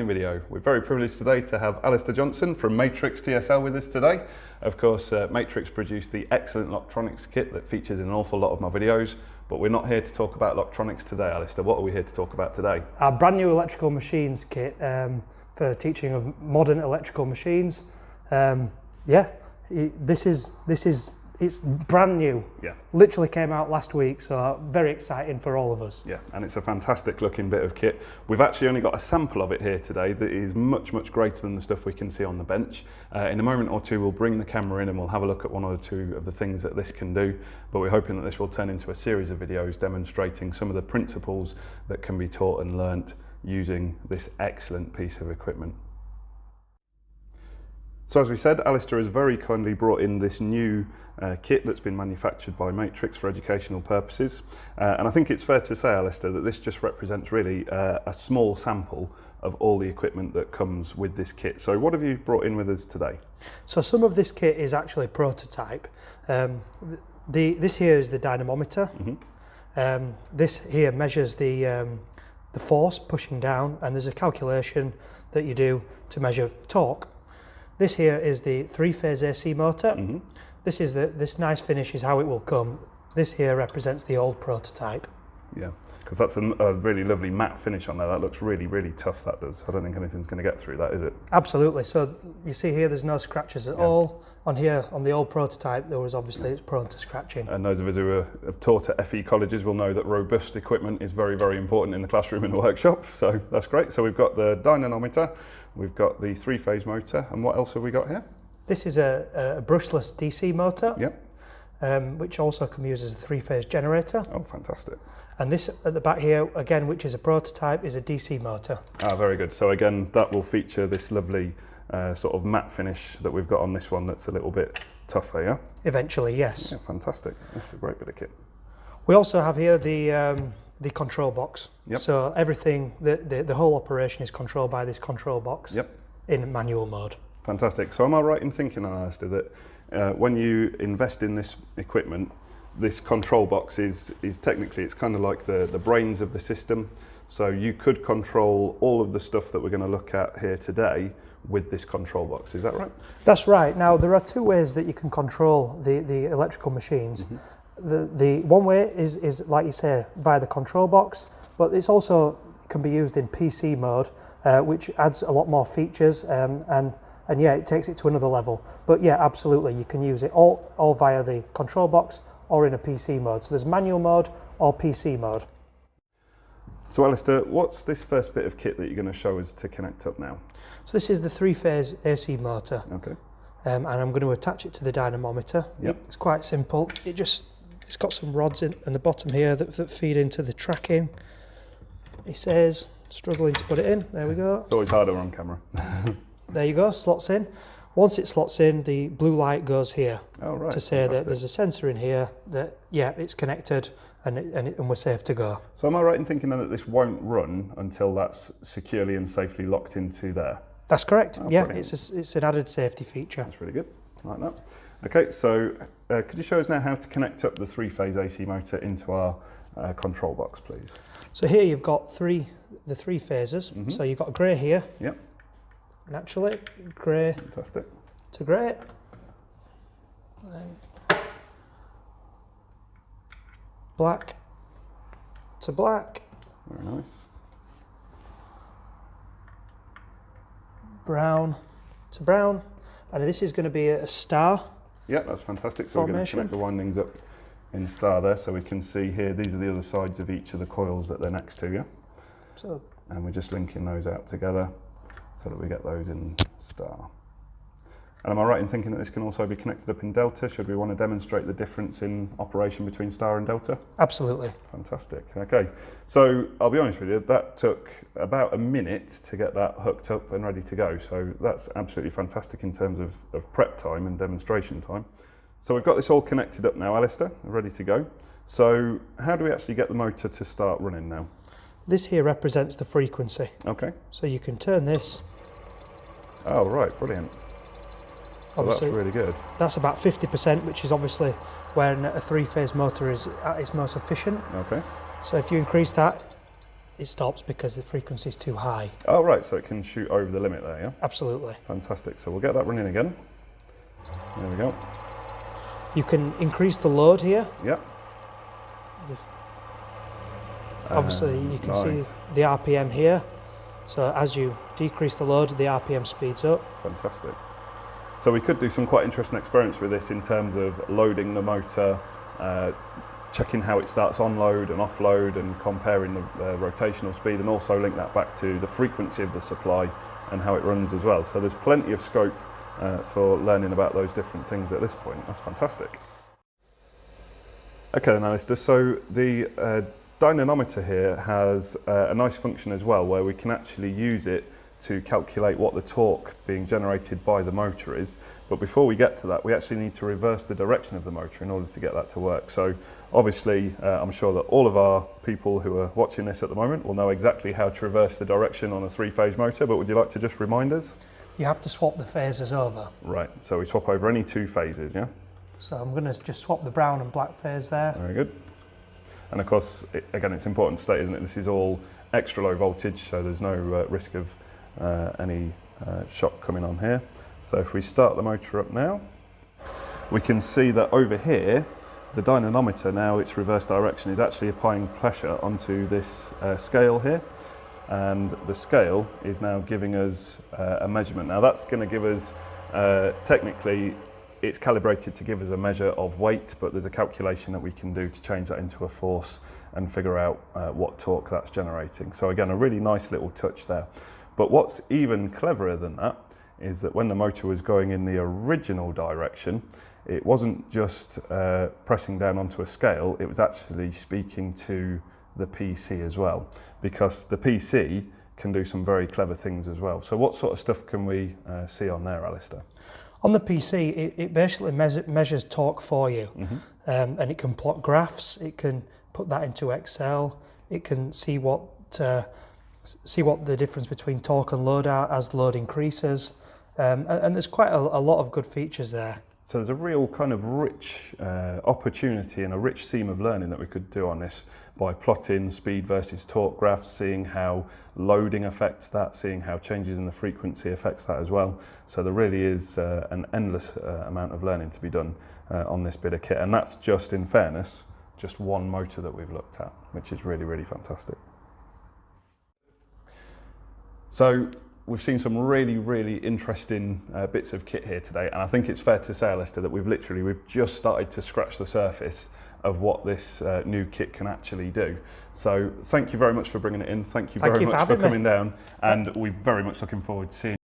Video. We're very privileged today to have Alistair Johnson from Matrix TSL with us today. Of course, Matrix produced the excellent Electronics kit that features in an awful lot of my videos, but we're not here to talk about electronics today, Alistair. What are we here to talk about today? Our brand new Electrical Machines kit for teaching of modern electrical machines. It's brand new. Yeah. Literally came out last week, so very exciting for all of us. Yeah, and it's a fantastic looking bit of kit. We've actually only got a sample of it here today that is much, much greater than the stuff we can see on the bench. In a moment or two, we'll bring the camera in and we'll have a look at one or two of the things that this can do, but we're hoping that this will turn into a series of videos demonstrating some of the principles that can be taught and learnt using this excellent piece of equipment. So as we said, Alistair has very kindly brought in this new kit that's been manufactured by Matrix for educational purposes. And I think it's fair to say, Alistair, that this just represents really a small sample of all the equipment that comes with this kit. So what have you brought in with us today? So some of this kit is actually prototype. This here is the dynamometer. Mm-hmm. This here measures the force pushing down, and there's a calculation that you do to measure torque. This here is the three-phase AC motor. Mm-hmm. This nice finish is how it will come. This here represents the old prototype. Yeah, because that's a really lovely matte finish on there. That looks really, really tough, that does. I don't think anything's going to get through that, is it? Absolutely. So you see here there's no scratches at all. On here, on the old prototype, there was obviously it's prone to scratching. And those of us who have taught at FE colleges will know that robust equipment is very, very important in the classroom and the workshop. So that's great. So we've got the dynamometer, we've got the three-phase motor, and what else have we got here? This is a brushless DC motor, which also can be used as a three-phase generator. Oh, fantastic. And this at the back here, again, which is a prototype, is a DC motor. Ah, very good. So again, that will feature this lovely sort of matte finish that we've got on this one that's a little bit tougher, yeah? Eventually, yes. Yeah, fantastic. That's a great bit of kit. We also have here the control box. Yep. So everything, the whole operation is controlled by this control box in manual mode. Fantastic. So am I right in thinking, Alistair, that when you invest in this equipment, this control box is technically, it's kind of like the brains of the system. So you could control all of the stuff that we're going to look at here today with this control box, is that right? That's right. Now there are two ways that you can control the electrical machines. Mm-hmm. The one way is like you say, via the control box, but it's also can be used in PC mode, which adds a lot more features and yeah, it takes it to another level. But yeah, absolutely, you can use it all via the control box or in a PC mode. So there's manual mode or PC mode. So Alistair, what's this first bit of kit that you're going to show us to connect up now? So this is the three-phase AC motor. Okay. And I'm going to attach it to the dynamometer. Yep. It's quite simple. It's got some rods in the bottom here that feed into the tracking. It says, struggling to put it in. There we go. It's always harder on camera. There you go, slots in. Once it slots in, the blue light goes here to say that there's a sensor in here that, yeah, it's connected and we're safe to go. So am I right in thinking then that this won't run until that's securely and safely locked into there? That's correct. Oh, yeah, brilliant. It's an added safety feature. That's really good. I like that. Okay, so could you show us now how to connect up the three-phase AC motor into our control box, please? So here you've got the three phases. Mm-hmm. So you've got grey here. Yep. Naturally, grey. Fantastic. To grey. Then black to black. Very nice. Brown to brown. And this is going to be a star. Yeah, that's fantastic. So we're going to connect the windings up in star there, so we can see here, these are the other sides of each of the coils that they're next to, yeah? So, and we're just linking those out together so that we get those in star. And am I right in thinking that this can also be connected up in delta? Should we want to demonstrate the difference in operation between star and delta? Absolutely. Fantastic. Okay, so I'll be honest with you, that took about a minute to get that hooked up and ready to go. So that's absolutely fantastic in terms of prep time and demonstration time. So we've got this all connected up now, Alistair, ready to go. So how do we actually get the motor to start running now? This here represents the frequency. Okay. So you can turn this. Oh, right, brilliant. So obviously, that's really good. That's about 50%, which is obviously when a three-phase motor is at its most efficient. Okay. So if you increase that, it stops because the frequency is too high. Oh right, so it can shoot over the limit there, yeah? Absolutely. Fantastic, so we'll get that running again. There we go. You can increase the load here. Yep. Obviously you can see nice. the RPM here. So as you decrease the load, the RPM speeds up. Fantastic. So we could do some quite interesting experiments with this in terms of loading the motor, checking how it starts on load and off load, and comparing the rotational speed, and also link that back to the frequency of the supply and how it runs as well. So there's plenty of scope for learning about those different things at this point. That's fantastic. Okay then, Alistair, so the dynamometer here has a nice function as well, where we can actually use it to calculate what the torque being generated by the motor is. But before we get to that, we actually need to reverse the direction of the motor in order to get that to work. So obviously, I'm sure that all of our people who are watching this at the moment will know exactly how to reverse the direction on a three-phase motor, but would you like to just remind us? You have to swap the phases over. Right, so we swap over any two phases, yeah? So I'm going to just swap the brown and black phase there. Very good. And of course, again, it's important to state, isn't it, this is all extra low voltage, so there's no risk of any shock coming on here. So if we start the motor up now, we can see that over here, the dynamometer, now its reverse direction, is actually applying pressure onto this scale here. And the scale is now giving us a measurement. Now that's going to give us, technically, it's calibrated to give us a measure of weight, but there's a calculation that we can do to change that into a force and figure out what torque that's generating. So again, a really nice little touch there. But what's even cleverer than that is that when the motor was going in the original direction, it wasn't just pressing down onto a scale, it was actually speaking to the PC as well, because the PC can do some very clever things as well. So what sort of stuff can we see on there, Alistair? On the PC, it basically measures torque for you, and it can plot graphs, it can put that into Excel, it can see what the difference between torque and load are as load increases, and there's quite a lot of good features there. So there's a real kind of rich opportunity and a rich seam of learning that we could do on this by plotting speed versus torque graphs, seeing how loading affects that, seeing how changes in the frequency affects that as well. So there really is an endless amount of learning to be done on this bit of kit, and that's just, in fairness, just one motor that we've looked at, which is really, really fantastic. So we've seen some really, really interesting bits of kit here today, and I think it's fair to say, Alistair, that we've just started to scratch the surface of what this new kit can actually do. So thank you very much for bringing it in. Thank you very much for coming down, and we're very much looking forward to seeing